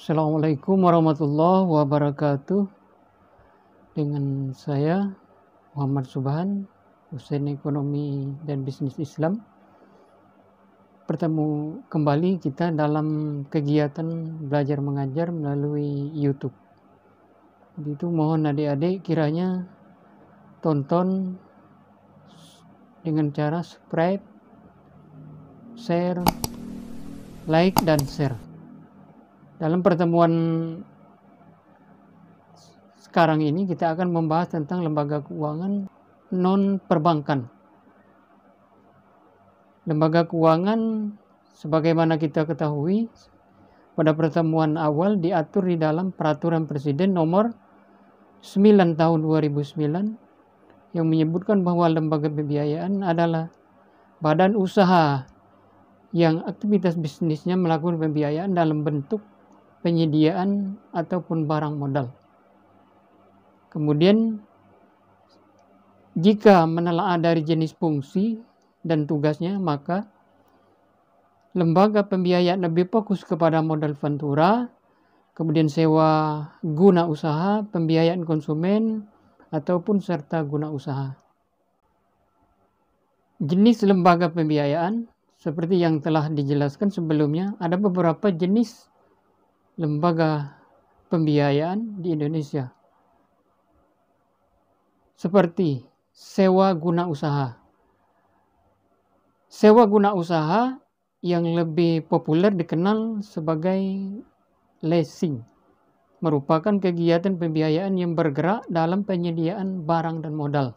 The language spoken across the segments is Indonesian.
Assalamualaikum warahmatullahi wabarakatuh. Dengan saya Muhammad Subhan, dosen ekonomi dan bisnis Islam. Bertemu kembali kita dalam kegiatan belajar mengajar melalui YouTube. Jadi itu mohon adik-adik kiranya tonton dengan cara subscribe, share, like, dan share. Dalam pertemuan sekarang ini kita akan membahas tentang lembaga keuangan non-perbankan. Lembaga keuangan sebagaimana kita ketahui pada pertemuan awal diatur di dalam Peraturan Presiden nomor 9 tahun 2009 yang menyebutkan bahwa lembaga pembiayaan adalah badan usaha yang aktivitas bisnisnya melakukan pembiayaan dalam bentuk penyediaan ataupun barang modal. Kemudian jika menelaah dari jenis fungsi dan tugasnya, maka lembaga pembiayaan lebih fokus kepada modal ventura, kemudian sewa guna usaha, pembiayaan konsumen, ataupun serta guna usaha. Jenis lembaga pembiayaan seperti yang telah dijelaskan sebelumnya, ada beberapa jenis lembaga pembiayaan di Indonesia. Seperti sewa guna usaha. Sewa guna usaha yang lebih populer dikenal sebagai leasing, merupakan kegiatan pembiayaan yang bergerak dalam penyediaan barang dan modal.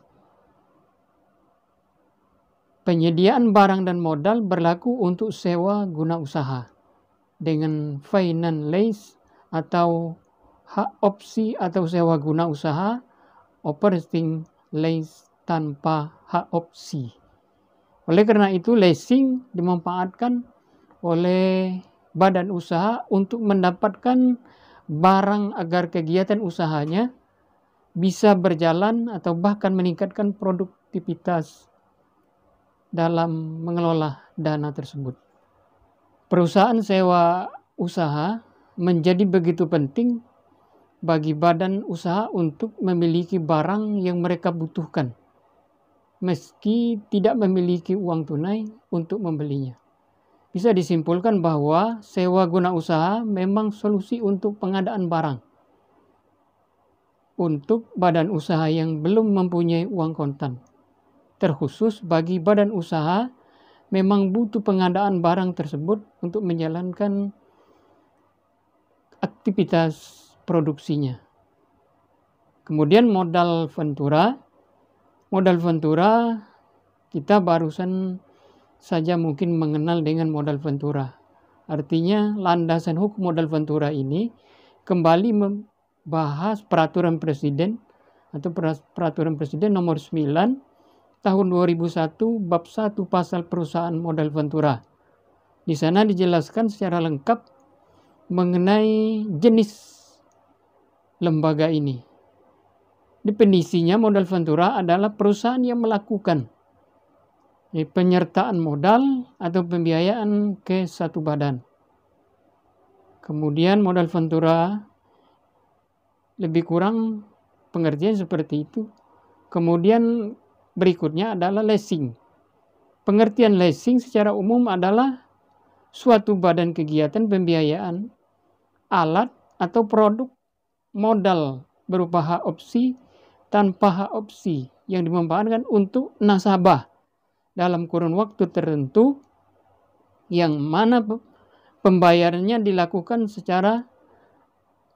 Penyediaan barang dan modal berlaku untuk sewa guna usaha dengan finance lease atau hak opsi atau sewa guna usaha, operating lease tanpa hak opsi. Oleh karena itu, leasing dimanfaatkan oleh badan usaha untuk mendapatkan barang agar kegiatan usahanya bisa berjalan atau bahkan meningkatkan produktivitas dalam mengelola dana tersebut. Perusahaan sewa usaha menjadi begitu penting bagi badan usaha untuk memiliki barang yang mereka butuhkan, meski tidak memiliki uang tunai untuk membelinya. Bisa disimpulkan bahwa sewa guna usaha memang solusi untuk pengadaan barang. Untuk badan usaha yang belum mempunyai uang kontan, terkhusus bagi badan usaha memang butuh pengadaan barang tersebut untuk menjalankan aktivitas produksinya. Kemudian modal ventura. Modal ventura kita barusan saja mungkin mengenal dengan modal ventura. Artinya landasan hukum modal ventura ini kembali membahas peraturan presiden atau peraturan presiden nomor 9 tahun 2001 bab 1 pasal perusahaan modal ventura. Di sana dijelaskan secara lengkap mengenai jenis lembaga ini. Definisinya modal ventura adalah perusahaan yang melakukan penyertaan modal atau pembiayaan ke satu badan. Kemudian modal ventura lebih kurang pengertian seperti itu. Kemudian berikutnya adalah leasing. Pengertian leasing secara umum adalah suatu badan kegiatan pembiayaan alat atau produk modal berupa hak opsi tanpa hak opsi yang dimanfaatkan untuk nasabah dalam kurun waktu tertentu yang mana pembayarannya dilakukan secara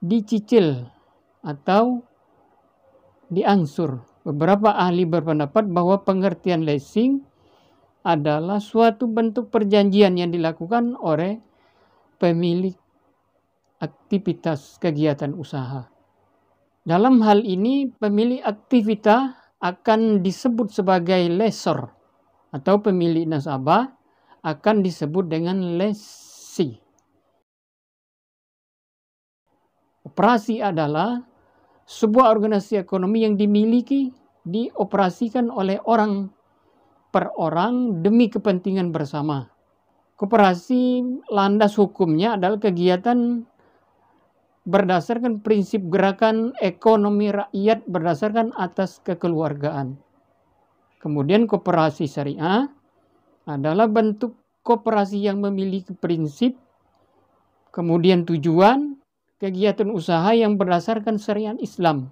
dicicil atau diangsur. Beberapa ahli berpendapat bahwa pengertian leasing adalah suatu bentuk perjanjian yang dilakukan oleh pemilik aktivitas kegiatan usaha. Dalam hal ini, pemilik aktivitas akan disebut sebagai lessor atau pemilik nasabah akan disebut dengan lessee. Operasi adalah sebuah organisasi ekonomi yang dimiliki, dioperasikan oleh orang per orang demi kepentingan bersama. Koperasi landas hukumnya adalah kegiatan berdasarkan prinsip gerakan ekonomi rakyat berdasarkan atas kekeluargaan. Kemudian koperasi syariah adalah bentuk koperasi yang memiliki prinsip, kemudian tujuan, kegiatan usaha yang berdasarkan syariat Islam,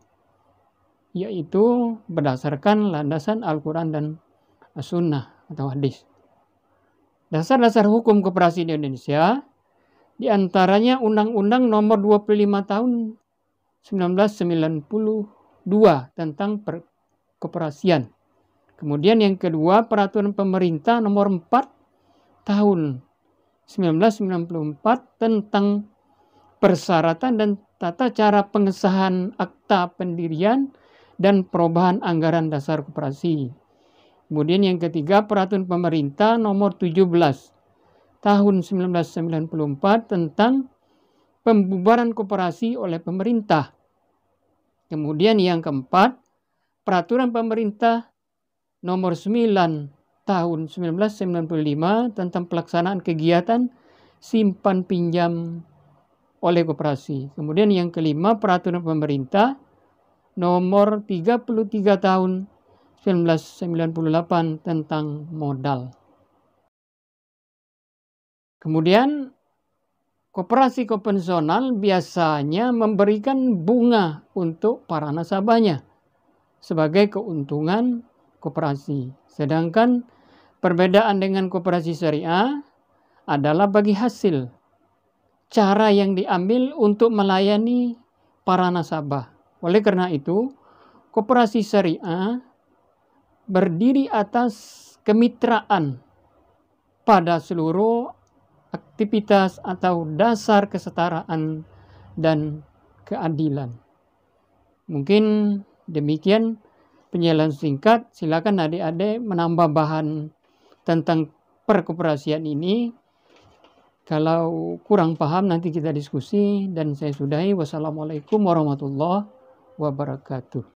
yaitu berdasarkan landasan Al-Quran dan As-Sunnah atau hadis. Dasar-dasar hukum koperasi di Indonesia, diantaranya Undang-Undang Nomor 25 Tahun 1992 tentang perkoperasian. Kemudian yang kedua, Peraturan Pemerintah Nomor 4 Tahun 1994 tentang persyaratan dan tata cara pengesahan akta pendirian dan perubahan anggaran dasar koperasi. Kemudian yang ketiga, Peraturan Pemerintah Nomor 17 Tahun 1994 tentang pembubaran koperasi oleh pemerintah. Kemudian yang keempat, Peraturan Pemerintah Nomor 9 Tahun 1995 tentang pelaksanaan kegiatan simpan pinjam oleh koperasi. Kemudian yang kelima, Peraturan Pemerintah Nomor 33 Tahun 1998 tentang modal. Kemudian koperasi konvensional biasanya memberikan bunga untuk para nasabahnya sebagai keuntungan koperasi. Sedangkan perbedaan dengan koperasi syariah adalah bagi hasil, cara yang diambil untuk melayani para nasabah. Oleh karena itu, koperasi syariah berdiri atas kemitraan pada seluruh aktivitas atau dasar kesetaraan dan keadilan. Mungkin demikian penjelasan singkat. Silakan adik-adik menambah bahan tentang perkoperasian ini. Kalau kurang paham nanti kita diskusi, dan saya sudahi. Wassalamualaikum warahmatullahi wabarakatuh.